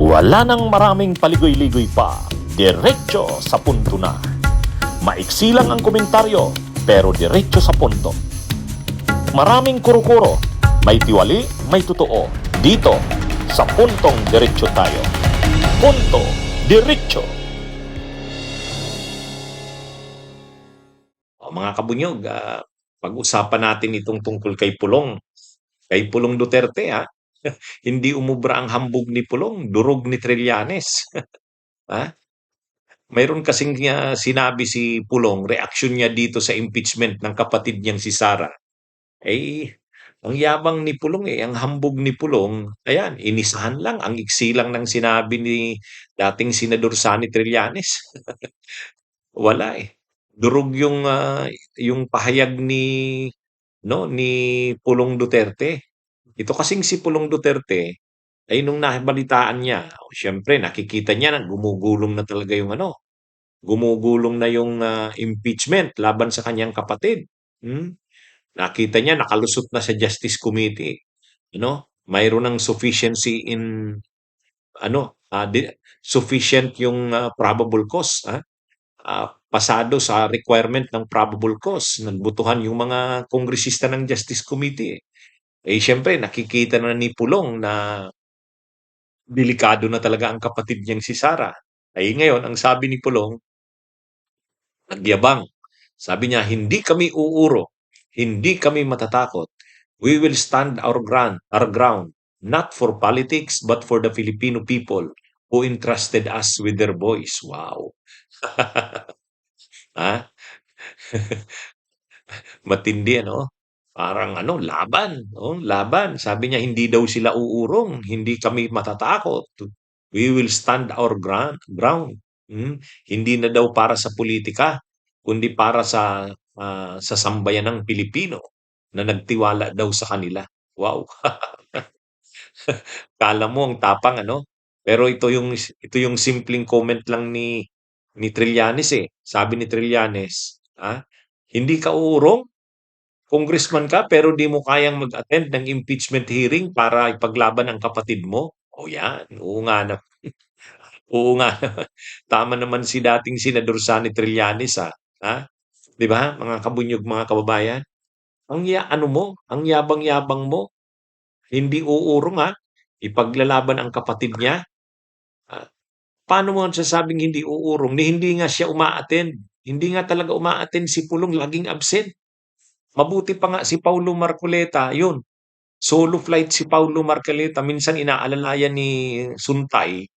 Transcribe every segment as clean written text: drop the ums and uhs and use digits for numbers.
Wala nang maraming paligoy-ligoy pa, diretso sa punto na. Maiksi lang ang komentaryo, pero diretso sa punto. Maraming kuro-kuro, may tiwali, may totoo. Dito, sa puntong diretso tayo. Punto, diretso. Mga kabunyog, pag-usapan natin itong tungkol kay Pulong. Kay Pulong Duterte, hindi umubra ang hambog ni Pulong, durog ni Trillanes. ha? Mayroon kasing sinabi si Pulong, reaksyon niya dito sa impeachment ng kapatid niyang si Sara. Ang yabang ni Pulong ang hambog ni Pulong, ayan, inisahan lang, ang iksi lang ng sinabi ni dating Senador Sani Trillanes. Wala Durog yung pahayag ni Pulong Duterte. Ito kasing si Pulong Duterte ay nung nabalitaan niya, siyempre nakikita niya na gumugulong na talaga yung impeachment laban sa kanyang kapatid. Nakita niya nakalusot na sa Justice Committee. Mayroon ng sufficiency in sufficient yung probable cause. Pasado sa requirement ng probable cause. Nagbutuhan yung mga kongresista ng Justice Committee. Siyempre, nakikita na ni Pulong na delikado na talaga ang kapatid niyang si Sara. Ngayon, ang sabi ni Pulong, nagyabang. Sabi niya, hindi kami uuro, hindi kami matatakot. We will stand our ground, not for politics, but for the Filipino people who entrusted us with their voice. Wow. ha? Matindi, ano? Parang laban. Laban. Sabi niya, hindi daw sila uurong. Hindi kami matatakot. We will stand our ground. Hindi na daw para sa politika, kundi para sa sambayan ng Pilipino na nagtiwala daw sa kanila. Wow. Kala mo ang tapang, ano? Pero ito yung simpleng comment lang ni Trillanes eh. Sabi ni Trillanes, hindi ka uurong, congressman ka pero di mo kayang mag-attend ng impeachment hearing para ipaglaban ang kapatid mo? O yan, oo nga na. Oo nga naman. Tama naman si dating Senador Sani Trillanes ha? 'Di ba, mga kabunyog, mga kababayan? Ang yabang-yabang mo, hindi uurong ipaglalaban ang kapatid niya. Ah, Paano mo sasabing hindi uurong ni hindi nga siya uma-attend? Hindi nga talaga uma-attend si Pulong, laging absent. Mabuti pa nga si Paulo Marcoleta, yun. Solo flight si Paulo Marcoleta, minsan inaalalayan ni Suntay,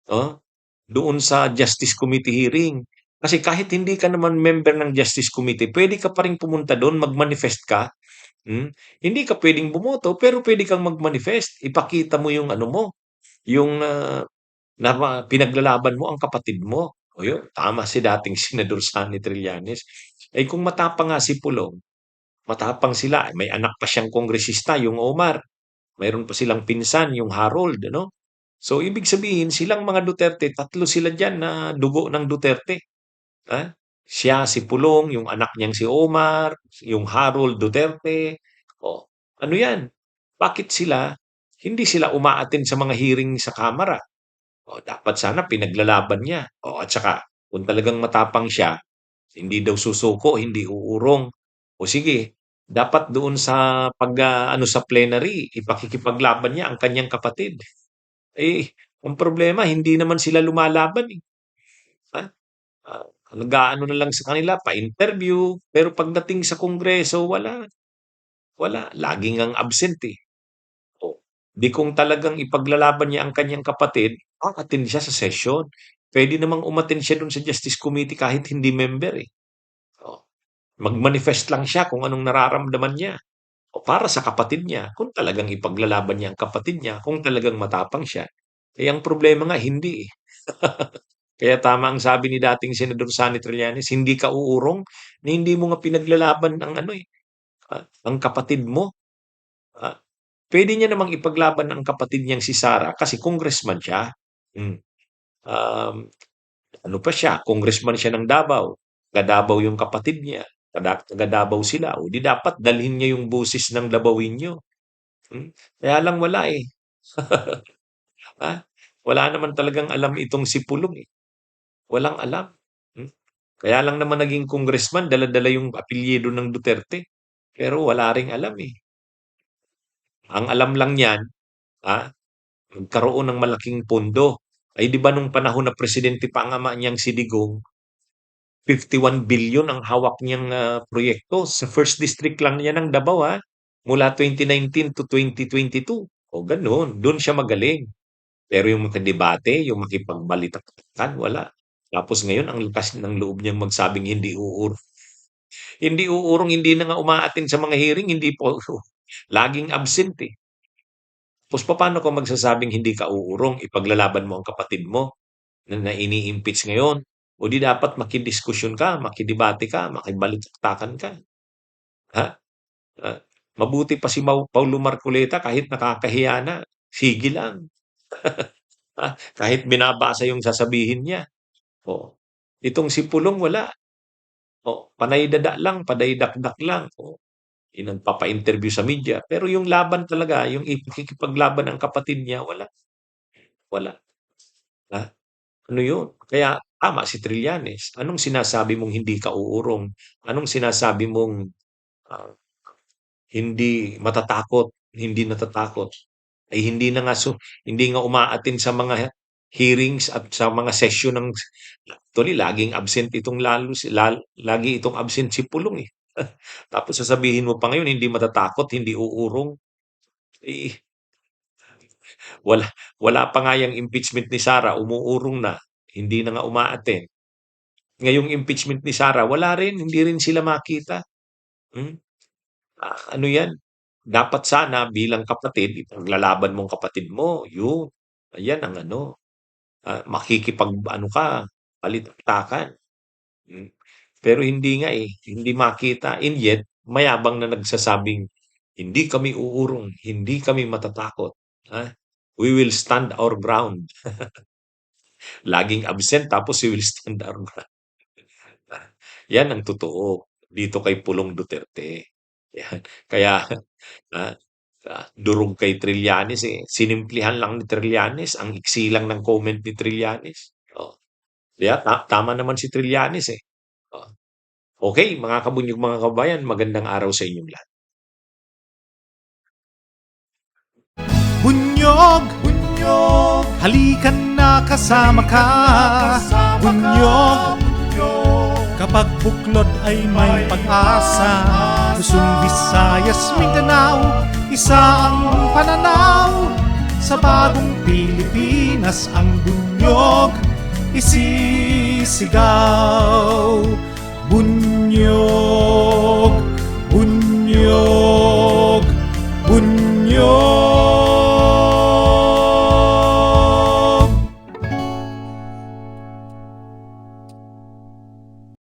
oh, doon sa Justice Committee hearing. Kasi kahit hindi ka naman member ng Justice Committee, pwede ka pa rin pumunta doon, mag-manifest ka. Hindi ka pwedeng bumoto, pero pwede kang mag-manifest. Ipakita mo yung na pinaglalaban mo ang kapatid mo. O yun, tama si dating Senador Sani Trillanes. Kung matapang nga si Pulong, matapang sila. May anak pa siyang kongresista, yung Omar. Mayroon pa silang pinsan, yung Harold, ano? So, ibig sabihin, silang mga Duterte, tatlo sila dyan na dugo ng Duterte. Siya, si Pulong, yung anak niyang si Omar, yung Harold Duterte. O, ano yan? Bakit hindi sila umaattend sa mga hearing sa Kamara? Dapat sana pinaglalaban niya. At saka, kung talagang matapang siya, hindi daw susuko, hindi uurong. O sige, dapat doon sa sa plenary, ipakikipaglaban niya ang kanyang kapatid. Ang problema, hindi naman sila lumalaban eh. Ha? Nag-aano na lang sa kanila, pa-interview, pero pagdating sa kongreso, wala. Wala. Laging ang absent eh. Di kung talagang ipaglalaban niya ang kanyang kapatid, attend siya sa session. Pwede namang umattend siya doon sa Justice Committee kahit hindi member eh. Mag-manifest lang siya kung anong nararamdaman niya. Para sa kapatid niya, kung talagang ipaglalaban niya ang kapatid niya, kung talagang matapang siya. Ang problema nga, hindi eh. Kaya tama ang sabi ni dating Senador Sani Trillanes, hindi ka uurong na hindi mo nga pinaglalaban ang kapatid mo. Pwede niya namang ipaglaban ang kapatid niyang si Sara kasi congressman siya. Hmm. Um, Ano pa siya, congressman siya ng Davao. Taga Davao yung kapatid niya. Taga Davao sila. O di dapat dalhin niya yung busis ng Davao niyo. Kaya lang wala eh. Ha? Wala naman talagang alam itong si Pulong, eh, walang alam, hmm. Kaya lang naman naging congressman, dala-dala yung apelyido ng Duterte, pero wala ring alam, eh. Ang alam lang niyan, ah, magkaroon ng malaking pondo. Ay 'di ba nung panahon na presidente pa ang ama niyang si Digong, 51 billion ang hawak niyang, proyekto sa first district lang niya ng Davao, mula 2019 to 2022. O gano'n, do'n siya magaling. Pero yung makidebate, yung makipagbalitakan, wala. Tapos ngayon ang lakas ng loob niyang magsabing hindi uurong. Hindi uurong, hindi na nga umaattend sa mga hearing, hindi po laging absent, eh. Tapos papaano ka magsasabing hindi ka uurong, ipaglalaban mo ang kapatid mo na ini-impeach ngayon? O di dapat makidiskusyon ka, makidebate ka, makibalitaktakan ka, ha? Ah, mabuti pa si Paulo Marcoleta kahit nakakahiya na, sige lang, kahit binabasa yung sasabihin niya. Oh, itong si Pulong wala. Oh, panay dada lang, panay dakdak lang. Oh, yung nagpapa-interview sa media. Pero yung laban talaga, yung ikikipaglaban ng kapatid niya, wala. Wala. Ha? Ano yun? Kaya tama si Trillanes. Anong sinasabi mong hindi ka uurong? Anong sinasabi mong ah, hindi matatakot, hindi natatakot? Ay hindi na nga hindi nga umaattend sa mga hearings at sa mga session ng actually laging absent itong lagi itong absent si Pulong, eh. Tapos sasabihin mo pa ngayon hindi matatakot, hindi uurong, eh, wala wala pa nga yang impeachment ni Sara, umuurong na, hindi na nga umaattend. Ngayong impeachment ni Sara wala rin, hindi rin sila makita, hmm. Ano 'yan, dapat sana bilang kapatid ipaglalaban mong kapatid mo, yun. Ayan ang ano, makikipag-ano ka, balitaktakan, hmm. Pero hindi nga, eh, hindi makita and yet mayabang na nagsasabing, "Hindi kami uurong, hindi kami matatakot, ha, we will stand our ground." Laging absent tapos we will stand our ground. Yan ang totoo dito kay Pulong Duterte. Yan. Kaya, ah, durog kay Trillanes, eh. Sinimplihan lang ni Trillanes, ang iksi lang ng comment ni Trillanes. Oh, kaya tama naman si Trillanes, eh. Oh. Okey, mga kabunyog, mga kabayan, magandang araw sa inyong lahat. Bunyog, bunyog, halikan na kasama ka. Bunyog, kapag buklod ay may pag-asa. Luzon, Visayas, Mindanao, isa ang pananaw. Sa bagong Pilipinas ang bunyog isisigaw. Bunyog